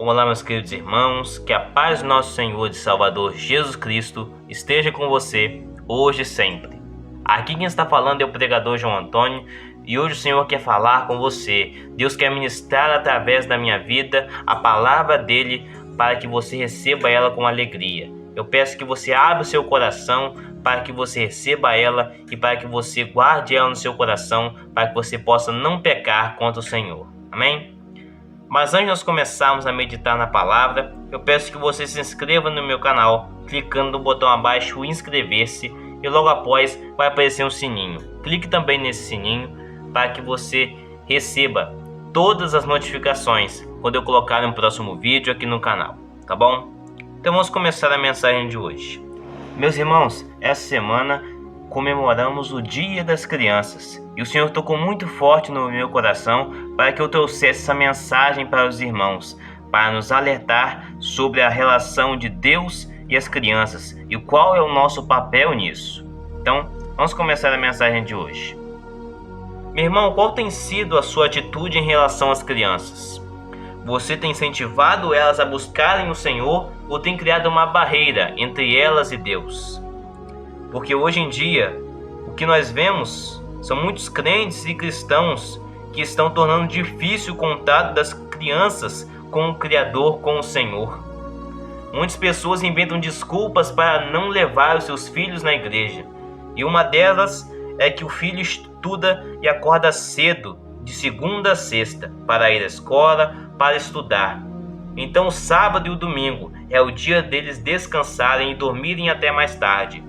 Olá, meus queridos irmãos, que a paz do nosso Senhor e Salvador Jesus Cristo esteja com você, hoje e sempre. Aqui quem está falando é o pregador João Antônio, e hoje o Senhor quer falar com você. Deus quer ministrar através da minha vida a palavra dele para que você receba ela com alegria. Eu peço que você abra o seu coração para que você receba ela e para que você guarde ela no seu coração, para que você possa não pecar contra o Senhor. Amém? Mas antes de nós começarmos a meditar na palavra, eu peço que você se inscreva no meu canal, clicando no botão abaixo inscrever-se, e logo após vai aparecer um sininho. Clique também nesse sininho para que você receba todas as notificações quando eu colocar um próximo vídeo aqui no canal, tá bom? Então vamos começar a mensagem de hoje. Meus irmãos, essa semana comemoramos o Dia das Crianças e o Senhor tocou muito forte no meu coração para que eu trouxesse essa mensagem para os irmãos, para nos alertar sobre a relação de Deus e as crianças e qual é o nosso papel nisso. Então, vamos começar a mensagem de hoje. Meu irmão, qual tem sido a sua atitude em relação às crianças? Você tem incentivado elas a buscarem o Senhor ou tem criado uma barreira entre elas e Deus? Porque hoje em dia, o que nós vemos são muitos crentes e cristãos que estão tornando difícil o contato das crianças com o Criador, com o Senhor. Muitas pessoas inventam desculpas para não levar os seus filhos na igreja. E uma delas é que o filho estuda e acorda cedo, de segunda a sexta, para ir à escola, para estudar. Então o sábado e o domingo é o dia deles descansarem e dormirem até mais tarde.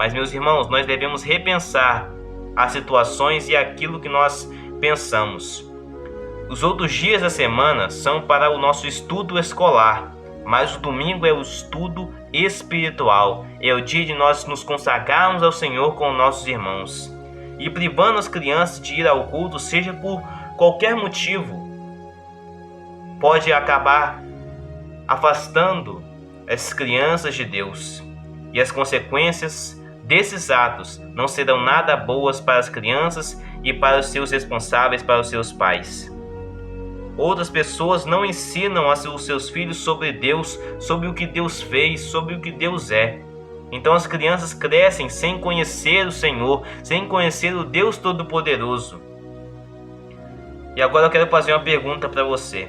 Mas, meus irmãos, nós devemos repensar as situações e aquilo que nós pensamos. Os outros dias da semana são para o nosso estudo escolar, mas o domingo é o estudo espiritual. É o dia de nós nos consagrarmos ao Senhor com nossos irmãos. E privando as crianças de ir ao culto, seja por qualquer motivo, pode acabar afastando as crianças de Deus. E as consequências desses atos não serão nada boas para as crianças e para os seus responsáveis, para os seus pais. Outras pessoas não ensinam os seus filhos sobre Deus, sobre o que Deus fez, sobre o que Deus é. Então as crianças crescem sem conhecer o Senhor, sem conhecer o Deus Todo-Poderoso. E agora eu quero fazer uma pergunta para você.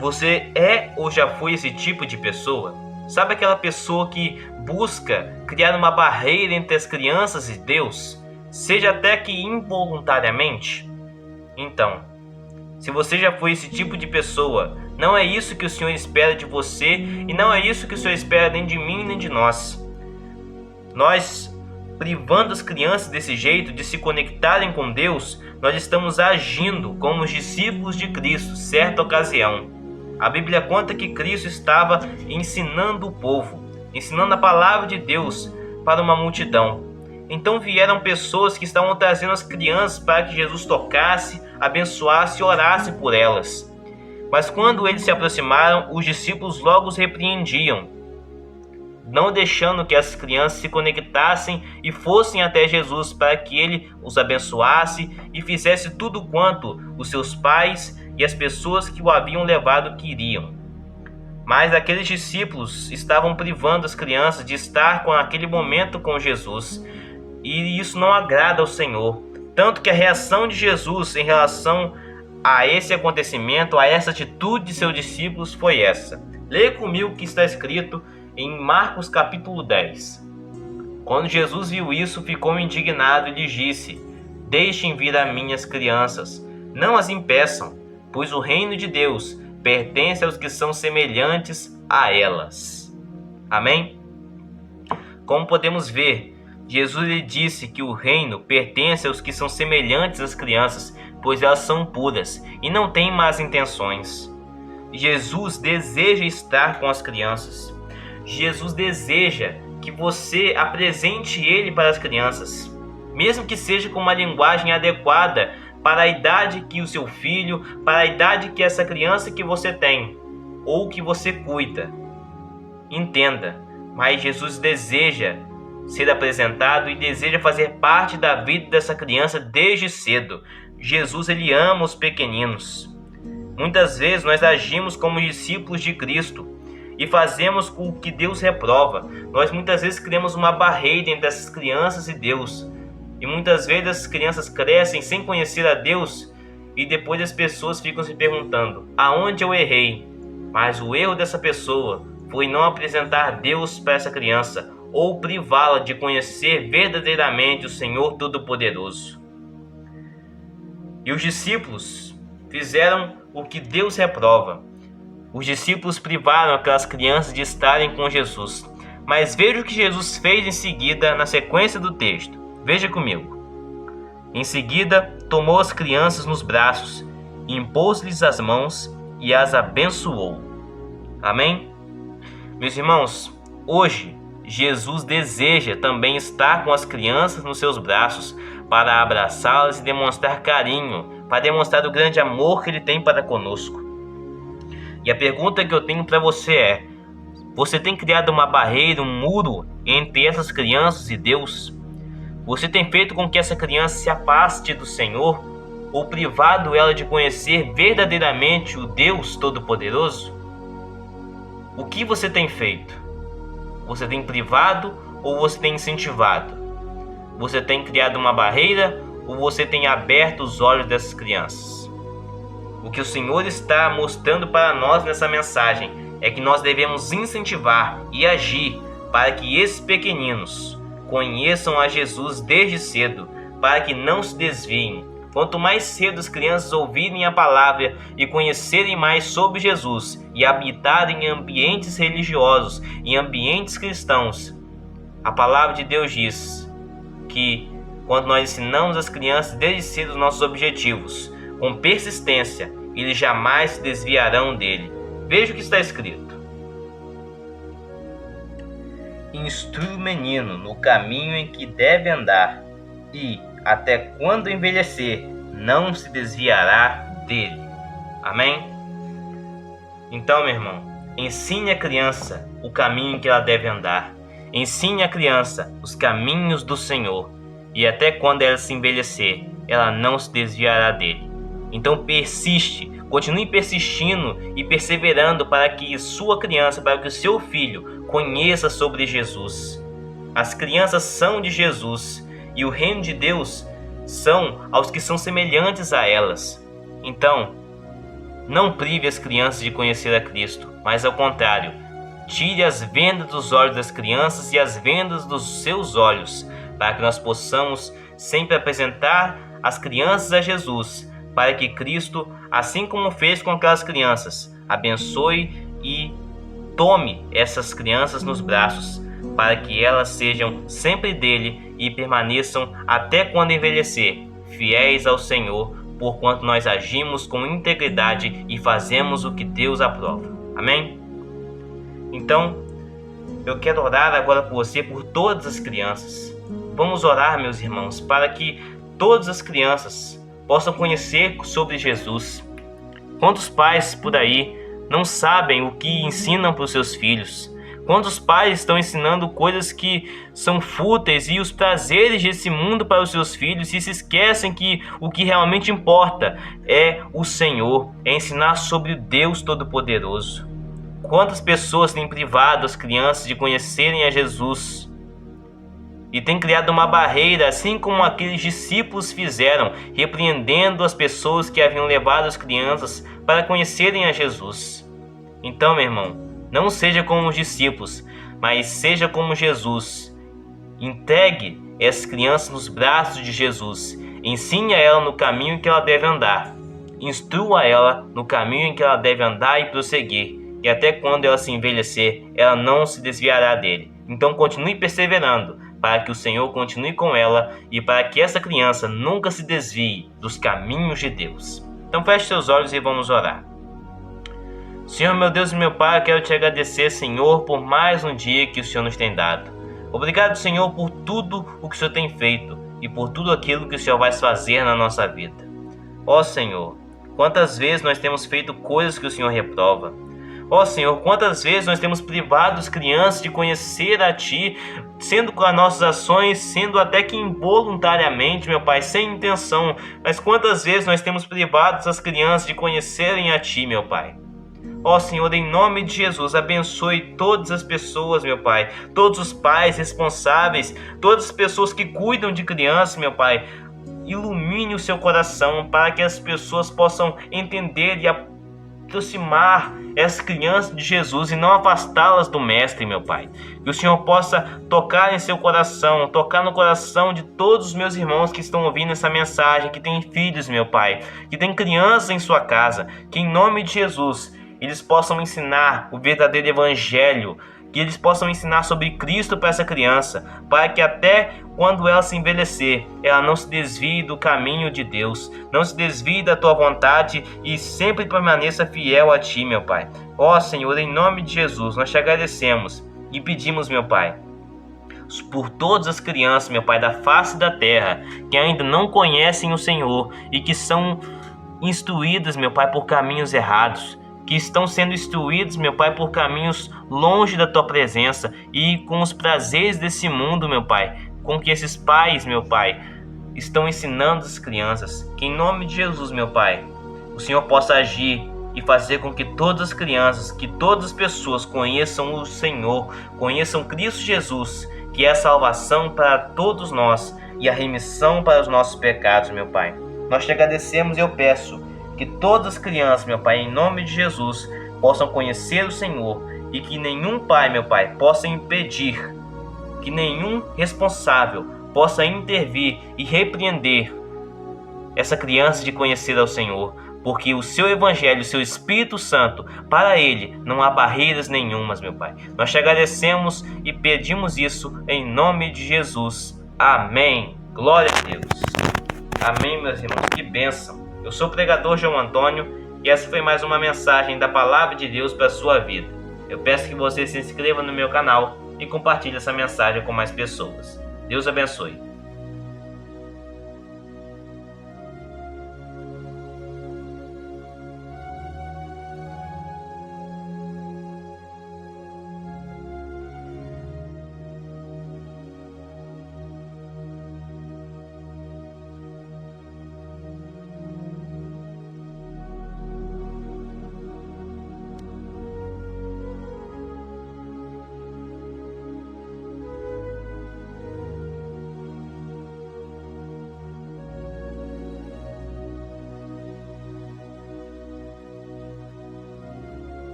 Você é ou já foi esse tipo de pessoa? Sabe aquela pessoa que busca criar uma barreira entre as crianças e Deus, seja até que involuntariamente? Então, se você já foi esse tipo de pessoa, não é isso que o Senhor espera de você e não é isso que o Senhor espera nem de mim nem de nós. Nós, privando as crianças desse jeito de se conectarem com Deus, nós estamos agindo como os discípulos de Cristo, certa ocasião. A Bíblia conta que Cristo estava ensinando o povo, ensinando a palavra de Deus para uma multidão. Então vieram pessoas que estavam trazendo as crianças para que Jesus tocasse, abençoasse e orasse por elas. Mas quando eles se aproximaram, os discípulos logo os repreendiam, não deixando que as crianças se conectassem e fossem até Jesus para que ele os abençoasse e fizesse tudo quanto os seus pais e as pessoas que o haviam levado queriam. Mas aqueles discípulos estavam privando as crianças de estar com aquele momento com Jesus. E isso não agrada ao Senhor. Tanto que a reação de Jesus em relação a esse acontecimento, a essa atitude de seus discípulos foi essa. Leia comigo o que está escrito em Marcos capítulo 10. Quando Jesus viu isso, ficou indignado e lhes disse: Deixem vir a mim as crianças, não as impeçam, pois o reino de Deus pertence aos que são semelhantes a elas. Amém? Como podemos ver, Jesus lhe disse que o reino pertence aos que são semelhantes às crianças, pois elas são puras e não têm más intenções. Jesus deseja estar com as crianças. Jesus deseja que você apresente Ele para as crianças, mesmo que seja com uma linguagem adequada para a idade que o seu filho, para a idade que essa criança que você tem, ou que você cuida. Entenda, mas Jesus deseja ser apresentado e deseja fazer parte da vida dessa criança desde cedo. Jesus, ele ama os pequeninos. Muitas vezes nós agimos como discípulos de Cristo e fazemos o que Deus reprova. Nós muitas vezes criamos uma barreira entre essas crianças e Deus. E muitas vezes as crianças crescem sem conhecer a Deus e depois as pessoas ficam se perguntando: aonde eu errei? Mas o erro dessa pessoa foi não apresentar Deus para essa criança ou privá-la de conhecer verdadeiramente o Senhor Todo-Poderoso. E os discípulos fizeram o que Deus reprova. Os discípulos privaram aquelas crianças de estarem com Jesus. Mas veja o que Jesus fez em seguida, na sequência do texto. Veja comigo. Em seguida, tomou as crianças nos braços, impôs-lhes as mãos e as abençoou. Amém? Meus irmãos, hoje Jesus deseja também estar com as crianças nos seus braços para abraçá-las e demonstrar carinho, para demonstrar o grande amor que Ele tem para conosco. E a pergunta que eu tenho para você é: você tem criado uma barreira, um muro entre essas crianças e Deus? Você tem feito com que essa criança se afaste do Senhor ou privado ela de conhecer verdadeiramente o Deus Todo-Poderoso? O que você tem feito? Você tem privado ou você tem incentivado? Você tem criado uma barreira ou você tem aberto os olhos dessas crianças? O que o Senhor está mostrando para nós nessa mensagem é que nós devemos incentivar e agir para que esses pequeninos conheçam a Jesus desde cedo, para que não se desviem. Quanto mais cedo as crianças ouvirem a palavra e conhecerem mais sobre Jesus e habitarem em ambientes religiosos, em ambientes cristãos, a palavra de Deus diz que quando nós ensinamos as crianças desde cedo os nossos objetivos, com persistência, eles jamais se desviarão dele. Veja o que está escrito: instrui o menino no caminho em que deve andar, e, até quando envelhecer, não se desviará dele. Amém? Então, meu irmão, ensine a criança o caminho em que ela deve andar. Ensine a criança os caminhos do Senhor, e até quando ela se envelhecer, ela não se desviará dele. Então persiste, continue persistindo e perseverando para que sua criança, para que o seu filho conheça sobre Jesus. As crianças são de Jesus e o reino de Deus são aos que são semelhantes a elas. Então, não prive as crianças de conhecer a Cristo, mas ao contrário, tire as vendas dos olhos das crianças e as vendas dos seus olhos, para que nós possamos sempre apresentar as crianças a Jesus, para que Cristo, assim como fez com aquelas crianças, abençoe e tome essas crianças nos braços, para que elas sejam sempre dele e permaneçam até quando envelhecer, fiéis ao Senhor, porquanto nós agimos com integridade e fazemos o que Deus aprova. Amém? Então, eu quero orar agora por você, por todas as crianças. Vamos orar, meus irmãos, para que todas as crianças possam conhecer sobre Jesus. Quantos pais por aí não sabem o que ensinam para os seus filhos? Quantos pais estão ensinando coisas que são fúteis e os prazeres desse mundo para os seus filhos e se esquecem que o que realmente importa é o Senhor, é ensinar sobre o Deus Todo-Poderoso. Quantas pessoas têm privado as crianças de conhecerem a Jesus e têm criado uma barreira, assim como aqueles discípulos fizeram, repreendendo as pessoas que haviam levado as crianças para conhecerem a Jesus. Então, meu irmão, não seja como os discípulos, mas seja como Jesus. Entregue essas crianças nos braços de Jesus. Ensine a ela no caminho em que ela deve andar. Instrua ela no caminho em que ela deve andar e prosseguir. E até quando ela se envelhecer, ela não se desviará dele. Então continue perseverando, para que o Senhor continue com ela e para que essa criança nunca se desvie dos caminhos de Deus. Então feche seus olhos e vamos orar. Senhor, meu Deus e meu Pai, eu quero te agradecer, Senhor, por mais um dia que o Senhor nos tem dado. Obrigado, Senhor, por tudo o que o Senhor tem feito e por tudo aquilo que o Senhor vai fazer na nossa vida. Ó Senhor, quantas vezes nós temos feito coisas que o Senhor reprova. Ó Senhor, quantas vezes nós temos privado as crianças de conhecer a Ti, sendo com as nossas ações, sendo até que involuntariamente, meu Pai, sem intenção, mas quantas vezes nós temos privado as crianças de conhecerem a Ti, meu Pai. Ó Senhor, em nome de Jesus, abençoe todas as pessoas, meu Pai, todos os pais responsáveis, todas as pessoas que cuidam de crianças, meu Pai. Ilumine o seu coração para que as pessoas possam entender e aproximar essas crianças de Jesus e não afastá-las do Mestre, meu Pai. Que o Senhor possa tocar em seu coração, tocar no coração de todos os meus irmãos que estão ouvindo essa mensagem, que têm filhos, meu Pai, que têm crianças em sua casa, que em nome de Jesus eles possam ensinar o verdadeiro evangelho, que eles possam ensinar sobre Cristo para essa criança, para que até quando ela se envelhecer, ela não se desvie do caminho de Deus, não se desvie da Tua vontade e sempre permaneça fiel a Ti, meu Pai. Ó Senhor, em nome de Jesus, nós Te agradecemos e pedimos, meu Pai, por todas as crianças, meu Pai, da face da terra, que ainda não conhecem o Senhor e que são instruídas, meu Pai, por caminhos errados, que estão sendo instruídos, meu Pai, por caminhos longe da Tua presença e com os prazeres desse mundo, meu Pai, com que esses pais, meu Pai, estão ensinando as crianças. Que em nome de Jesus, meu Pai, o Senhor possa agir e fazer com que todas as crianças, que todas as pessoas conheçam o Senhor, conheçam Cristo Jesus, que é a salvação para todos nós e a remissão para os nossos pecados, meu Pai. Nós Te agradecemos e eu peço que todas as crianças, meu Pai, em nome de Jesus, possam conhecer o Senhor e que nenhum pai, meu Pai, possa impedir, que nenhum responsável possa intervir e repreender essa criança de conhecer ao Senhor, porque o Seu Evangelho, o Seu Espírito Santo, para Ele não há barreiras nenhumas, meu Pai. Nós Te agradecemos e pedimos isso em nome de Jesus. Amém. Glória a Deus. Amém, meus irmãos. Que bênção. Eu sou o pregador João Antônio e essa foi mais uma mensagem da Palavra de Deus para a sua vida. Eu peço que você se inscreva no meu canal e compartilhe essa mensagem com mais pessoas. Deus abençoe.